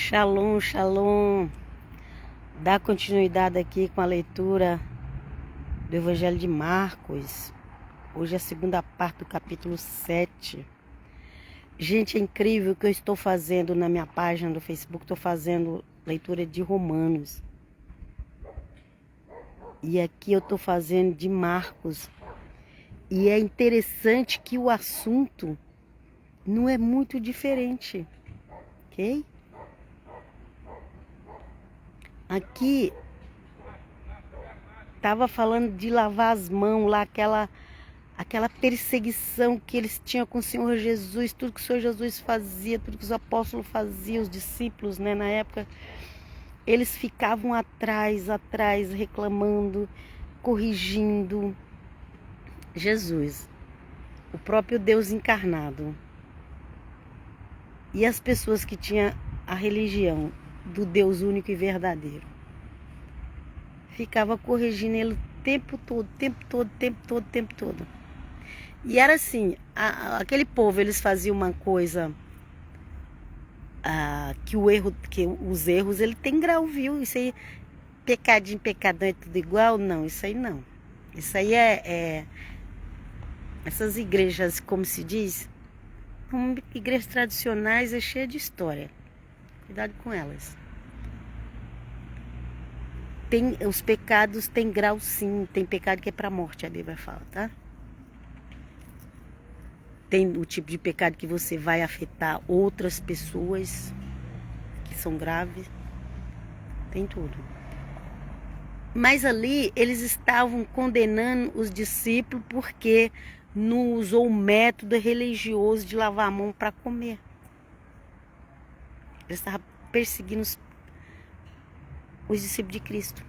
Shalom, shalom. Dá continuidade aqui com a leitura do Evangelho de Marcos. Hoje é a segunda parte do capítulo 7. Gente, é incrível o que eu estou fazendo na minha página do Facebook. Estou fazendo leitura de Romanos. E aqui eu estou fazendo de Marcos. E é interessante que o assunto não é muito diferente, ok? Aqui estava falando de lavar as mãos lá, aquela perseguição que eles tinham com o Senhor Jesus, tudo que o Senhor Jesus fazia, tudo que os apóstolos faziam, os discípulos, né, na época, eles ficavam atrás, reclamando, corrigindo Jesus, o próprio Deus encarnado. E as pessoas que tinham a religião do Deus único e verdadeiro ficava corrigindo ele o tempo todo. E era assim, aquele povo, eles faziam uma coisa que os erros, ele tem grau, viu? Isso aí, pecadinho, pecadão é tudo igual? Não, isso aí não. Isso aí essas igrejas, como se diz, igrejas tradicionais é cheia de história. Cuidado com elas. Os pecados têm grau sim, tem pecado que é para morte, a Bíblia fala, tá? Tem o tipo de pecado que você vai afetar outras pessoas, que são graves, tem tudo. Mas ali eles estavam condenando os discípulos porque não usou o método religioso de lavar a mão para comer. Eles estavam perseguindo os discípulos de Cristo.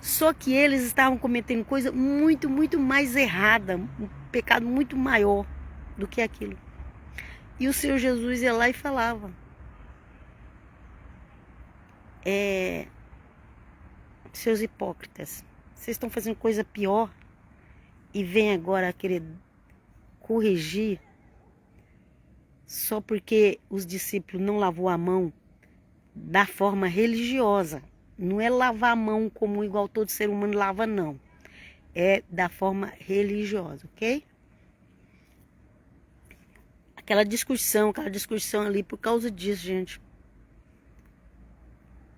Só que eles estavam cometendo coisa muito mais errada, um pecado muito maior do que aquilo. E o Senhor Jesus ia lá e falava: seus hipócritas, vocês estão fazendo coisa pior e vêm agora querer corrigir só porque os discípulos não lavou a mão da forma religiosa. Não é lavar a mão como igual todo ser humano lava, não. É da forma religiosa, ok? Aquela discussão ali por causa disso, gente.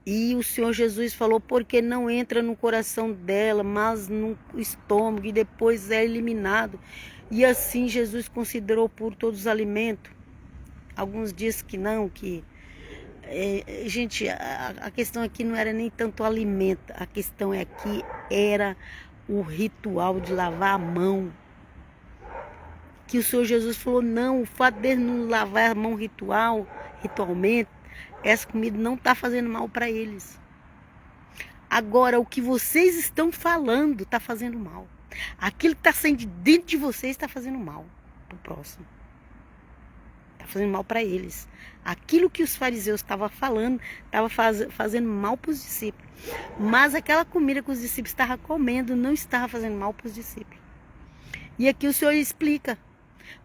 E o Senhor Jesus falou, porque não entra no coração dela, mas no estômago, e depois é eliminado. E assim Jesus considerou puro todos os alimentos. Alguns dizem que não, que... gente, a questão aqui não era nem tanto o alimento, a questão aqui era o ritual de lavar a mão. Que o Senhor Jesus falou, não, o fato de não lavar a mão ritualmente, essa comida não está fazendo mal para eles. Agora, o que vocês estão falando está fazendo mal. Aquilo que está saindo de dentro de vocês está fazendo mal para o próximo. Está fazendo mal para eles. Aquilo que os fariseus estavam falando, estava fazendo mal para os discípulos. Mas aquela comida que os discípulos estavam comendo não estava fazendo mal para os discípulos. E aqui o Senhor explica.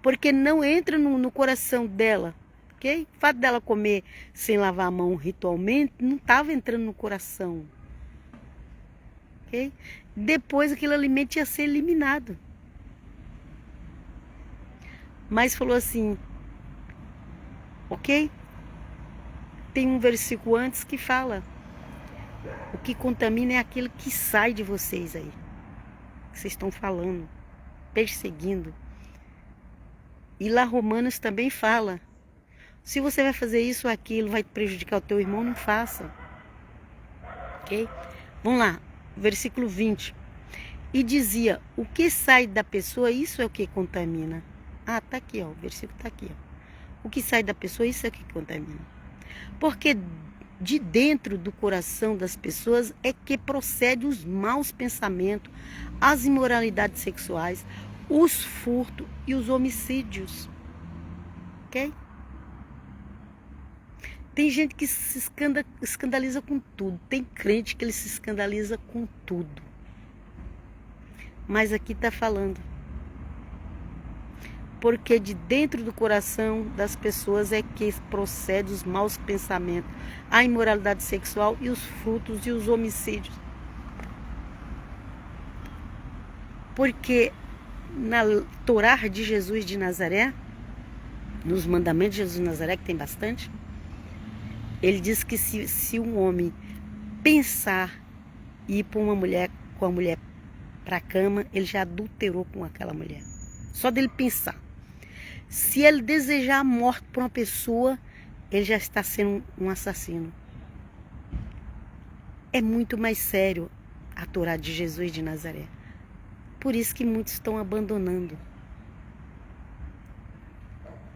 Porque não entra no coração dela. Ok? O fato dela comer sem lavar a mão ritualmente não estava entrando no coração. Ok? Depois aquele alimento ia ser eliminado. Mas falou assim, ok? Tem um versículo antes que fala: o que contamina é aquilo que sai de vocês aí. Que vocês estão falando, perseguindo. E lá Romanos também fala: se você vai fazer isso ou aquilo, vai prejudicar o teu irmão, não faça. Ok? Vamos lá, versículo 20. E dizia, o que sai da pessoa, isso é o que contamina. Ah, tá aqui, ó, o versículo tá aqui, ó. O que sai da pessoa, isso é o que contamina. Porque de dentro do coração das pessoas é que procede os maus pensamentos, as imoralidades sexuais, os furtos e os homicídios. Ok? Tem gente que se escandaliza com tudo. Tem crente que ele se escandaliza com tudo. Mas aqui está falando. porque de dentro do coração das pessoas é que procede os maus pensamentos, a imoralidade sexual e os frutos e os homicídios. Porque na Torá de Jesus de Nazaré, nos mandamentos de Jesus de Nazaré, que tem bastante, ele diz que se um homem pensar e ir com a mulher para a cama, ele já adulterou com aquela mulher. Só dele pensar. Se ele desejar a morte para uma pessoa, ele já está sendo um assassino. É muito mais sério a Torá de Jesus de Nazaré. Por isso que muitos estão abandonando.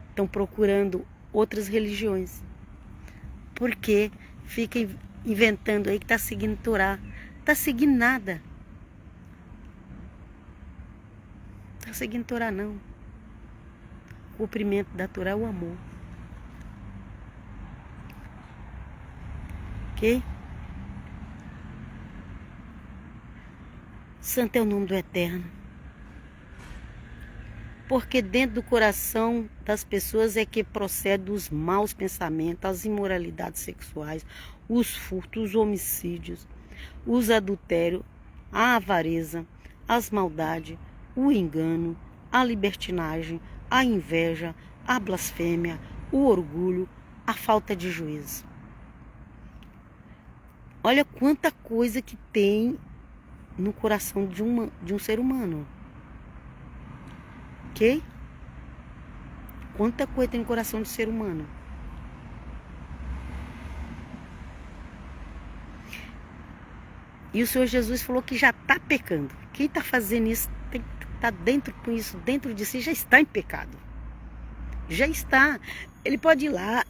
Estão procurando outras religiões. Porque fica inventando aí que está seguindo Torá. Está seguindo nada. Está seguindo Torá não. O cumprimento da Torá é o amor. Ok? Santo é o nome do Eterno. Porque dentro do coração das pessoas é que procede os maus pensamentos, as imoralidades sexuais, os furtos, os homicídios, os adultérios, a avareza, as maldades, o engano, a libertinagem, a inveja, a blasfêmia, o orgulho, a falta de juízo. Olha quanta coisa que tem no coração de um ser humano. Ok? Quanta coisa tem no coração de ser humano. E o Senhor Jesus falou que já está pecando. Quem está fazendo isso, tem que estar dentro com isso, dentro de si, já está em pecado. Já está. Ele pode ir lá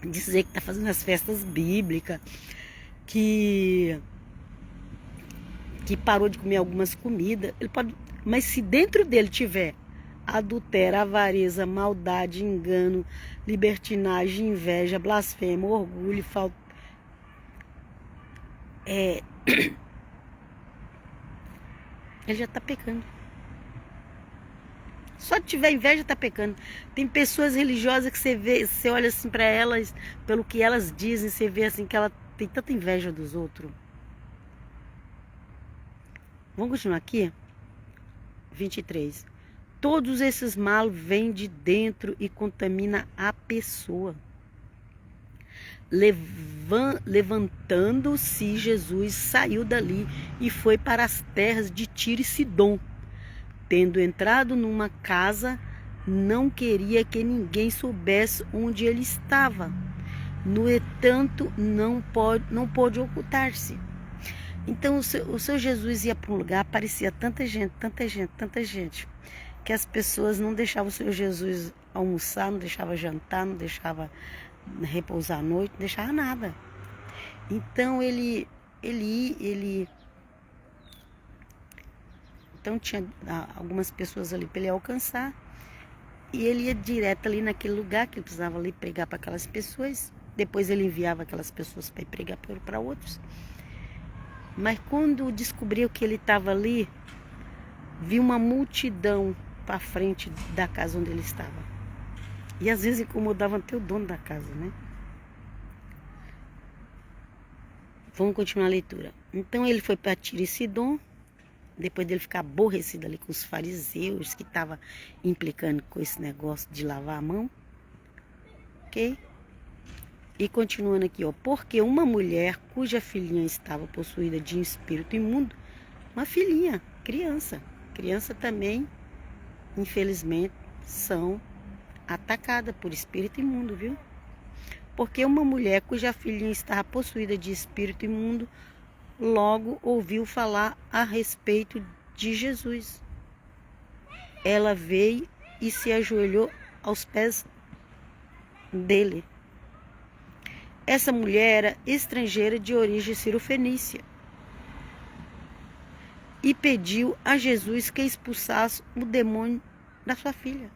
dizer que está fazendo as festas bíblicas, que parou de comer algumas comidas. Ele pode, mas se dentro dele tiver adultério, avareza, maldade, engano, libertinagem, inveja, blasfêmia, orgulho, falta, ele já está pecando. Só de tiver inveja está pecando. Tem pessoas religiosas que você vê, você olha assim para elas, pelo que elas dizem, você vê assim que ela tem tanta inveja dos outros. Vamos continuar aqui? 23. Todos esses males vêm de dentro e contamina a pessoa. Levantando-se, Jesus saiu dali e foi para as terras de Tiro e Sidom. Tendo entrado numa casa, não queria que ninguém soubesse onde ele estava. No entanto, não pôde ocultar-se. Então o seu Jesus ia para um lugar, aparecia tanta gente, que as pessoas não deixavam o seu Jesus almoçar, não deixavam jantar, não deixavam repousar à noite, não deixava nada. Então então tinha algumas pessoas ali para ele alcançar, e ele ia direto ali naquele lugar que ele precisava ali pregar para aquelas pessoas. Depois ele enviava aquelas pessoas para ir pregar para outros. Mas quando descobriu que ele estava ali, viu uma multidão para frente da casa onde ele estava. E às vezes incomodava até o dono da casa, né? Vamos continuar a leitura. Então ele foi para Tiro e Sidom, depois dele ficar aborrecido ali com os fariseus, que estavam implicando com esse negócio de lavar a mão. Ok? E continuando aqui, ó. Porque uma mulher cuja filhinha estava possuída de um espírito imundo, uma filhinha, criança também, infelizmente, são atacadas por espírito imundo, viu? Porque uma mulher cuja filhinha estava possuída de espírito imundo, logo ouviu falar a respeito de Jesus. Ela veio e se ajoelhou aos pés dele. Essa mulher era estrangeira de origem cirofenícia e pediu a Jesus que expulsasse o demônio da sua filha.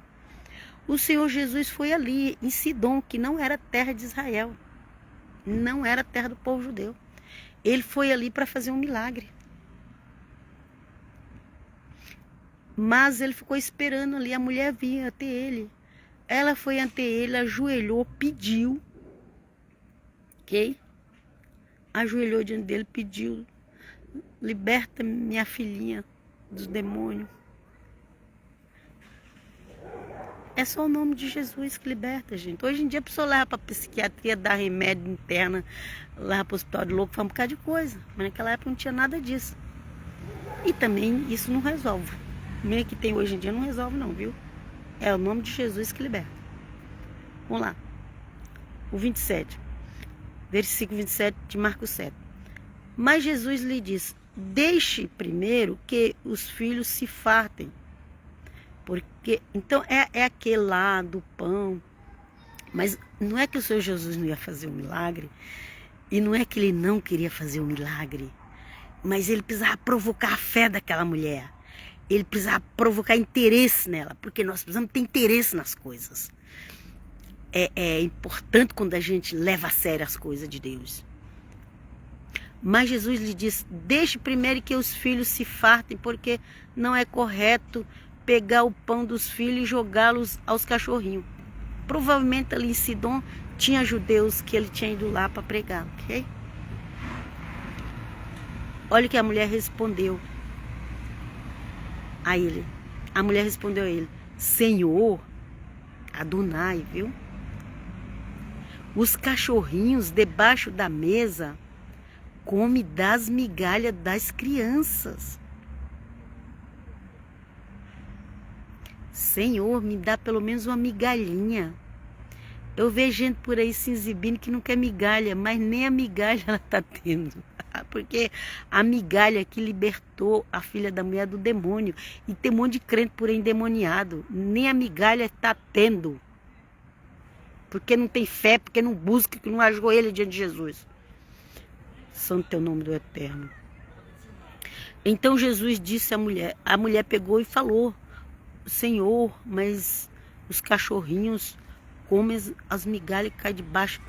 O Senhor Jesus foi ali em Sidom, que não era terra de Israel, não era terra do povo judeu. Ele foi ali para fazer um milagre. Mas ele ficou esperando ali, a mulher vinha até ele. Ela foi até ele, ajoelhou, pediu, ok? Ajoelhou diante dele, pediu, liberta minha filhinha dos demônios. É só o nome de Jesus que liberta, gente. Hoje em dia a pessoa leva para psiquiatria, dá remédio interna, leva para o hospital de louco, faz um bocado de coisa. Mas naquela época não tinha nada disso. E também isso não resolve. O meio que tem hoje em dia não resolve não, viu? É o nome de Jesus que liberta. Vamos lá. O 27. Versículo 27 de Marcos 7. Mas Jesus lhe disse: deixe primeiro que os filhos se fartem. Porque, então, é aquele lá do pão. Mas não é que o Senhor Jesus não ia fazer um milagre. E não é que ele não queria fazer um milagre. Mas ele precisava provocar a fé daquela mulher. Ele precisava provocar interesse nela. Porque nós precisamos ter interesse nas coisas. É importante quando a gente leva a sério as coisas de Deus. Mas Jesus lhe disse: deixe primeiro que os filhos se fartem, porque não é correto pegar o pão dos filhos e jogá-los aos cachorrinhos. Provavelmente ali em Sidom tinha judeus que ele tinha ido lá para pregar, ok? Olha o que a mulher respondeu a ele. A mulher respondeu a ele: Senhor, Adonai, viu? Os cachorrinhos debaixo da mesa comem das migalhas das crianças. Senhor, me dá pelo menos uma migalhinha. Eu vejo gente por aí se exibindo que não quer migalha, mas nem a migalha ela está tendo. Porque a migalha que libertou a filha da mulher do demônio. E tem um monte de crente por aí endemoniado. Nem a migalha está tendo. Porque não tem fé, porque não busca, que não ajoelha diante de Jesus. Santo é o nome do Eterno. Então Jesus disse à mulher. A mulher pegou e falou: Senhor, mas os cachorrinhos comem as migalhas que caem debaixo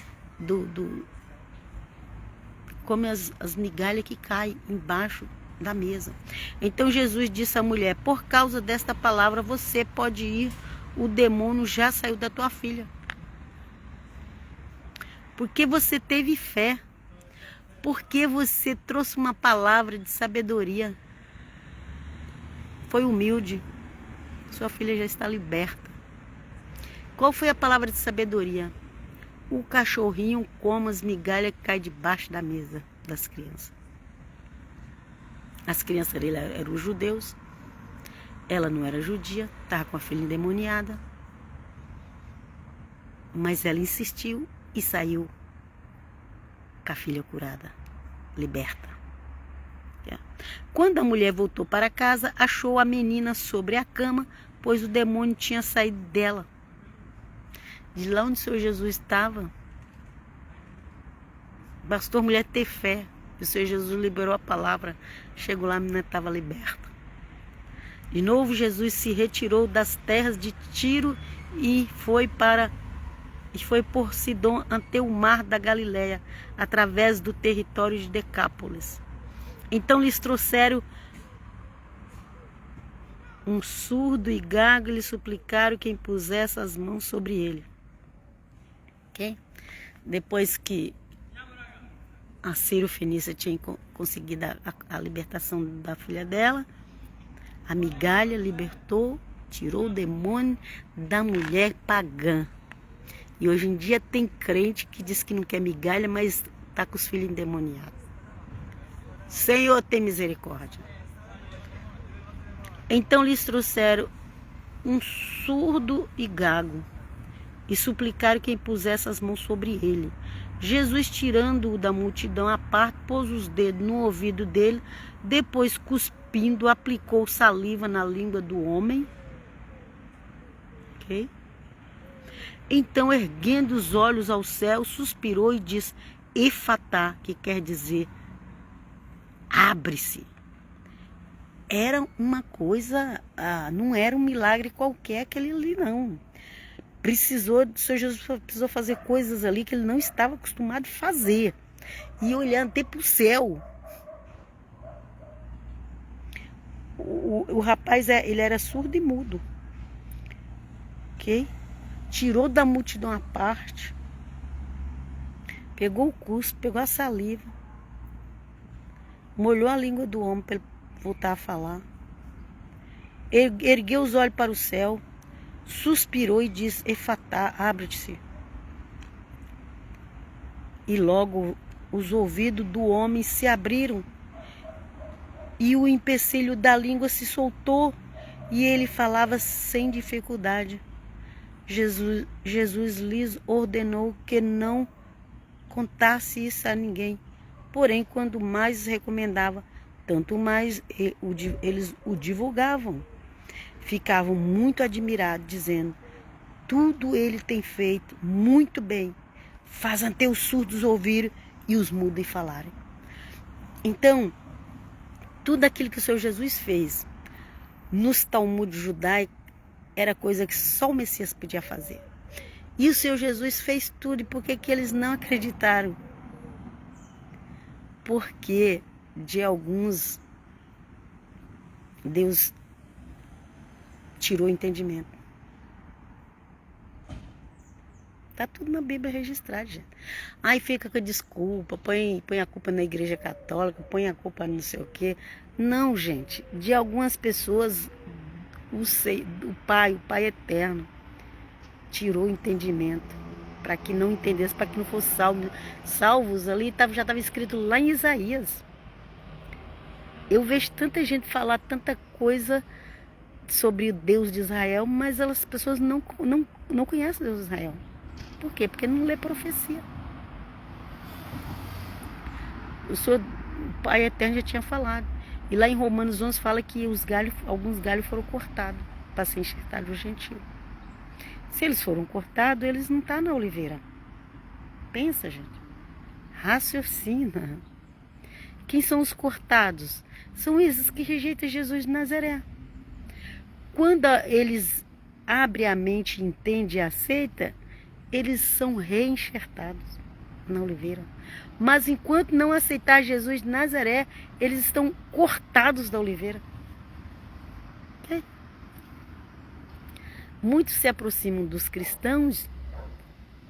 come as migalhas que caem embaixo da mesa. Então Jesus disse à mulher: por causa desta palavra você pode ir, o demônio já saiu da tua filha. Porque você teve fé. Porque você trouxe uma palavra de sabedoria. Foi humilde. Sua filha já está liberta. Qual foi a palavra de sabedoria? O cachorrinho come as migalhas que caem debaixo da mesa das crianças. As crianças dele eram os judeus. Ela não era judia, estava com a filha endemoniada. Mas ela insistiu e saiu com a filha curada, liberta. Quando a mulher voltou para casa, achou a menina sobre a cama, pois o demônio tinha saído dela. De lá onde o Senhor Jesus estava, bastou a mulher ter fé. O Senhor Jesus liberou a palavra. Chegou lá, a menina estava liberta. De novo, Jesus se retirou das terras de Tiro e foi por Sidom ante o mar da Galileia, através do território de Decápolis. Então lhes trouxeram um surdo e gago e lhe suplicaram que impusesse as mãos sobre ele. Okay? Depois que a Ciro-Fenícia tinha conseguido a libertação da filha dela, a migalha libertou, tirou o demônio da mulher pagã. E hoje em dia tem crente que diz que não quer migalha, mas está com os filhos endemoniados. Senhor, tem misericórdia. Então lhes trouxeram um surdo e gago e suplicaram que impusesse as mãos sobre ele. Jesus, tirando-o da multidão à parte, pôs os dedos no ouvido dele, depois, cuspindo, aplicou saliva na língua do homem. Ok? Então, erguendo os olhos ao céu, suspirou e disse: Efatá, que quer dizer abre-se. Era uma coisa, não era um milagre qualquer aquele ali, não. O Senhor Jesus precisou fazer coisas ali que ele não estava acostumado a fazer. E olhando até para o céu. O rapaz, ele era surdo e mudo, ok? Tirou da multidão à parte, pegou o cuspe, pegou a saliva, molhou a língua do homem para ele voltar a falar, ergueu os olhos para o céu, suspirou e disse: Efatá, abre-te. E logo os ouvidos do homem se abriram e o empecilho da língua se soltou e ele falava sem dificuldade. Jesus lhes ordenou que não contasse isso a ninguém. Porém, quando mais recomendava, tanto mais eles o divulgavam. Ficavam muito admirados, dizendo: tudo ele tem feito muito bem. Faz até os surdos ouvirem e os mudos falarem. Então, tudo aquilo que o Senhor Jesus fez nos Talmud judaicos era coisa que só o Messias podia fazer. E o Senhor Jesus fez tudo. E por que eles não acreditaram? Porque de alguns Deus tirou o entendimento. Tá tudo na Bíblia registrado, gente. Aí fica com a desculpa, põe a culpa na Igreja Católica, põe a culpa não sei o quê. Não, gente. De algumas pessoas, o Pai eterno, tirou o entendimento para que não entendesse, para que não fosse salvos ali, já estava escrito lá em Isaías. Eu vejo tanta gente falar tanta coisa sobre o Deus de Israel, mas as pessoas não conhecem o Deus de Israel. Por quê? Porque não lê profecia. O Pai Eterno já tinha falado. E lá em Romanos 11 fala que alguns galhos foram cortados para ser enxertado o gentio. Se eles foram cortados, eles não estão na oliveira. Pensa, gente. Raciocina. Quem são os cortados? São esses que rejeitam Jesus de Nazaré. Quando eles abrem a mente, entendem e aceitam, eles são reenxertados na oliveira. Mas enquanto não aceitar Jesus de Nazaré, eles estão cortados da oliveira. Okay? Muitos se aproximam dos cristãos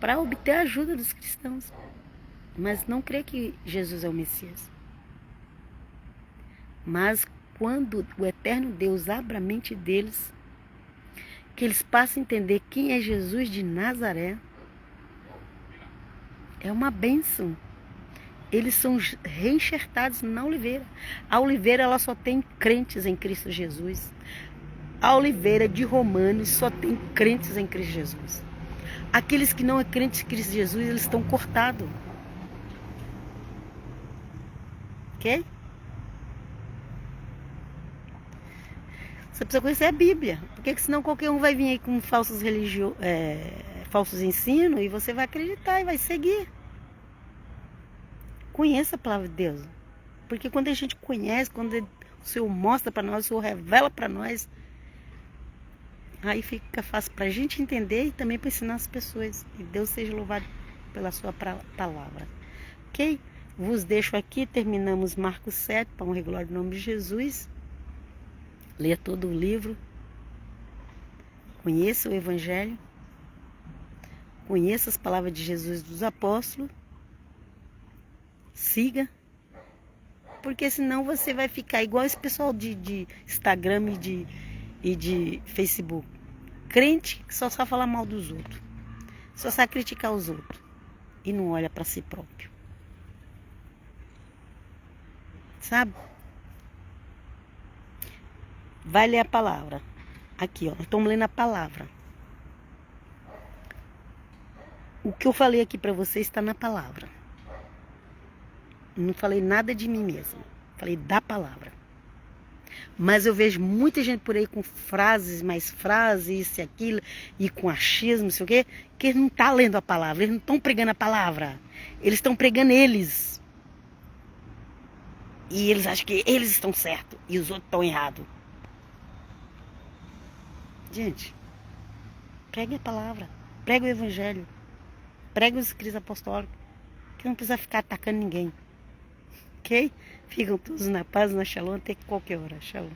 para obter a ajuda dos cristãos, mas não crê que Jesus é o Messias. Mas quando o eterno Deus abre a mente deles, que eles passam a entender quem é Jesus de Nazaré, é uma bênção. Eles são reenxertados na oliveira. A oliveira, ela só tem crentes em Cristo Jesus. A oliveira de Romanos só tem crentes em Cristo Jesus. Aqueles que não é crentes em Cristo Jesus, eles estão cortados. Ok? Você precisa conhecer a Bíblia. Porque senão qualquer um vai vir aí com falsos ensinos e você vai acreditar e vai seguir. Conheça a palavra de Deus. Porque quando a gente conhece, quando o Senhor mostra para nós, o Senhor revela para nós, aí fica fácil para a gente entender e também para ensinar as pessoas. E Deus seja louvado pela sua palavra. Ok? Vos deixo aqui, terminamos Marcos 7, para honra e glória do nome de Jesus. Leia todo o livro. Conheça o Evangelho. Conheça as palavras de Jesus dos apóstolos. Siga. Porque senão você vai ficar igual esse pessoal de Instagram e de Facebook. Crente que só sabe falar mal dos outros. Só sabe criticar os outros. E não olha para si próprio. Sabe? Vai ler a palavra. Aqui, ó. Nós estamos lendo a palavra. O que eu falei aqui para você está na palavra. Não falei nada de mim mesma. Falei da palavra. Mas eu vejo muita gente por aí com mais frases, isso e aquilo, e com achismo, não sei o quê, que não está lendo a palavra. Eles não estão pregando a palavra. Eles estão pregando eles. E eles acham que eles estão certos e os outros estão errados. Gente, pregue a palavra, pregue o Evangelho, pregue os escritos apostólicos, que não precisa ficar atacando ninguém. Ok? Ficam todos na paz, na Shalom, até qualquer hora. Shalom.